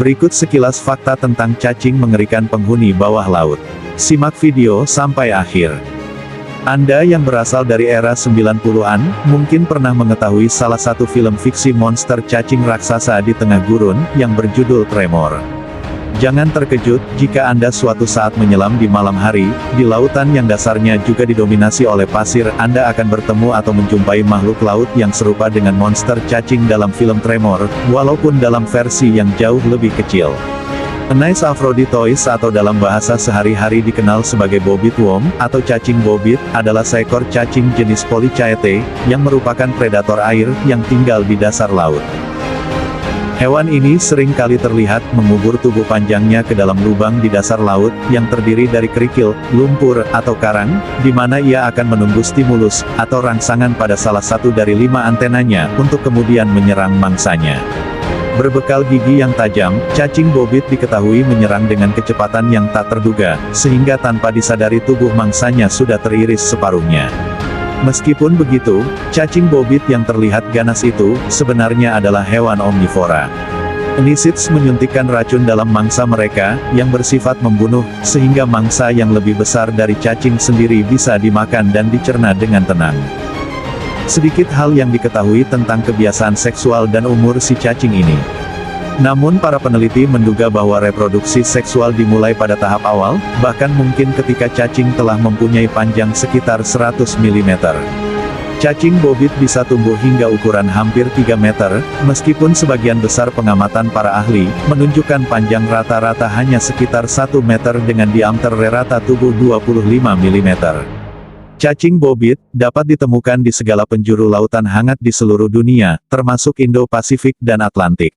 Berikut sekilas fakta tentang cacing mengerikan penghuni bawah laut. Simak video sampai akhir. Anda yang berasal dari era 90-an, mungkin pernah mengetahui salah satu film fiksi monster cacing raksasa di tengah gurun, yang berjudul Tremor. Jangan terkejut, jika Anda suatu saat menyelam di malam hari, di lautan yang dasarnya juga didominasi oleh pasir, Anda akan bertemu atau menjumpai makhluk laut yang serupa dengan monster cacing dalam film Tremor, walaupun dalam versi yang jauh lebih kecil. Anis aphroditois atau dalam bahasa sehari-hari dikenal sebagai bobit worm, atau cacing bobit, adalah seekor cacing jenis Polychaete, yang merupakan predator air, yang tinggal di dasar laut. Hewan ini sering kali terlihat mengubur tubuh panjangnya ke dalam lubang di dasar laut, yang terdiri dari kerikil, lumpur, atau karang, di mana ia akan menunggu stimulus, atau rangsangan pada salah satu dari 5 antenanya, untuk kemudian menyerang mangsanya. Berbekal gigi yang tajam, cacing bobit diketahui menyerang dengan kecepatan yang tak terduga, sehingga tanpa disadari tubuh mangsanya sudah teriris separuhnya. Meskipun begitu, cacing bobit yang terlihat ganas itu, sebenarnya adalah hewan omnivora. Anisids menyuntikkan racun dalam mangsa mereka, yang bersifat membunuh, sehingga mangsa yang lebih besar dari cacing sendiri bisa dimakan dan dicerna dengan tenang. Sedikit hal yang diketahui tentang kebiasaan seksual dan umur si cacing ini. Namun para peneliti menduga bahwa reproduksi seksual dimulai pada tahap awal, bahkan mungkin ketika cacing telah mempunyai panjang sekitar 100 mm. Cacing bobit bisa tumbuh hingga ukuran hampir 3 meter, meskipun sebagian besar pengamatan para ahli, menunjukkan panjang rata-rata hanya sekitar 1 meter dengan diameter rata tubuh 25 mm. Cacing bobit dapat ditemukan di segala penjuru lautan hangat di seluruh dunia, termasuk Indo-Pasifik dan Atlantik.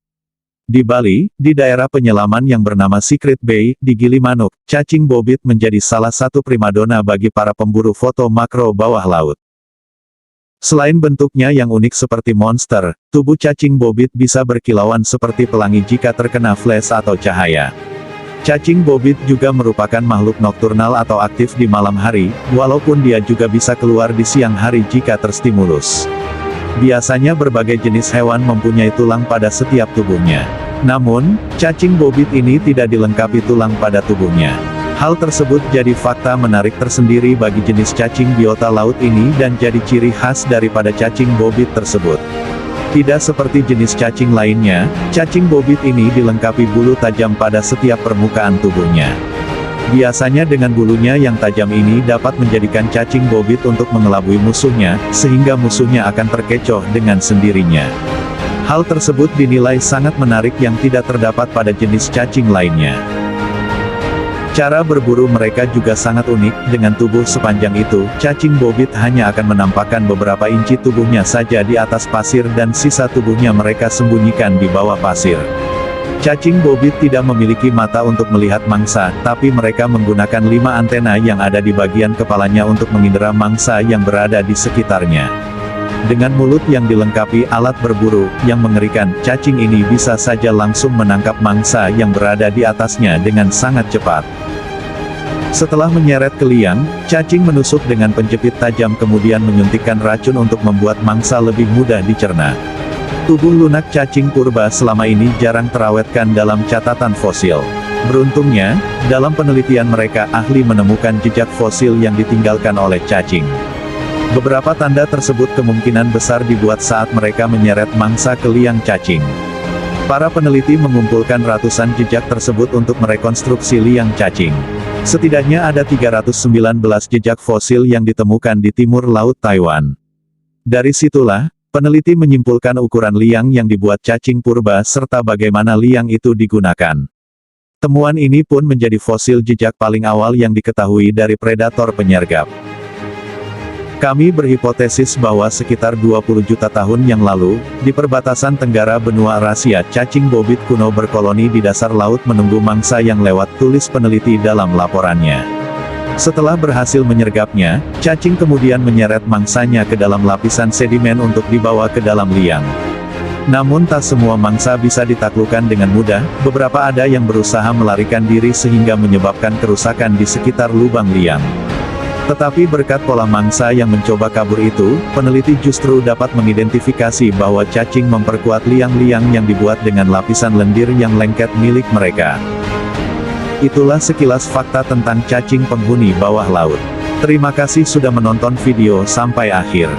Di Bali, di daerah penyelaman yang bernama Secret Bay, di Gilimanuk, cacing bobit menjadi salah satu primadona bagi para pemburu foto makro bawah laut. Selain bentuknya yang unik seperti monster, tubuh cacing bobit bisa berkilauan seperti pelangi jika terkena flash atau cahaya. Cacing bobit juga merupakan makhluk nokturnal atau aktif di malam hari, walaupun dia juga bisa keluar di siang hari jika terstimulus. Biasanya berbagai jenis hewan mempunyai tulang pada setiap tubuhnya. Namun, cacing bobit ini tidak dilengkapi tulang pada tubuhnya. Hal tersebut jadi fakta menarik tersendiri bagi jenis cacing biota laut ini dan jadi ciri khas daripada cacing bobit tersebut. Tidak seperti jenis cacing lainnya, cacing bobit ini dilengkapi bulu tajam pada setiap permukaan tubuhnya. Biasanya dengan bulunya yang tajam ini dapat menjadikan cacing bobit untuk mengelabui musuhnya, sehingga musuhnya akan terkecoh dengan sendirinya. Hal tersebut dinilai sangat menarik yang tidak terdapat pada jenis cacing lainnya. Cara berburu mereka juga sangat unik, dengan tubuh sepanjang itu, cacing bobit hanya akan menampakkan beberapa inci tubuhnya saja di atas pasir dan sisa tubuhnya mereka sembunyikan di bawah pasir. Cacing bobit tidak memiliki mata untuk melihat mangsa, tapi mereka menggunakan 5 antena yang ada di bagian kepalanya untuk mengindera mangsa yang berada di sekitarnya. Dengan mulut yang dilengkapi alat berburu, yang mengerikan, cacing ini bisa saja langsung menangkap mangsa yang berada di atasnya dengan sangat cepat. Setelah menyeret ke liang, cacing menusuk dengan penjepit tajam kemudian menyuntikkan racun untuk membuat mangsa lebih mudah dicerna. Tubuh lunak cacing purba selama ini jarang terawetkan dalam catatan fosil. Beruntungnya, dalam penelitian mereka ahli menemukan jejak fosil yang ditinggalkan oleh cacing. Beberapa tanda tersebut kemungkinan besar dibuat saat mereka menyeret mangsa ke liang cacing. Para peneliti mengumpulkan ratusan jejak tersebut untuk merekonstruksi liang cacing. Setidaknya ada 319 jejak fosil yang ditemukan di timur laut Taiwan. Dari situlah, peneliti menyimpulkan ukuran liang yang dibuat cacing purba serta bagaimana liang itu digunakan. Temuan ini pun menjadi fosil jejak paling awal yang diketahui dari predator penyergap. Kami berhipotesis bahwa sekitar 20 juta tahun yang lalu, di perbatasan tenggara benua Eurasia, cacing bobit kuno berkoloni di dasar laut menunggu mangsa yang lewat, tulis peneliti dalam laporannya. Setelah berhasil menyergapnya, cacing kemudian menyeret mangsanya ke dalam lapisan sedimen untuk dibawa ke dalam liang. Namun tak semua mangsa bisa ditaklukkan dengan mudah, beberapa ada yang berusaha melarikan diri sehingga menyebabkan kerusakan di sekitar lubang liang. Tetapi berkat pola mangsa yang mencoba kabur itu, peneliti justru dapat mengidentifikasi bahwa cacing memperkuat liang-liang yang dibuat dengan lapisan lendir yang lengket milik mereka. Itulah sekilas fakta tentang cacing penghuni bawah laut. Terima kasih sudah menonton video sampai akhir.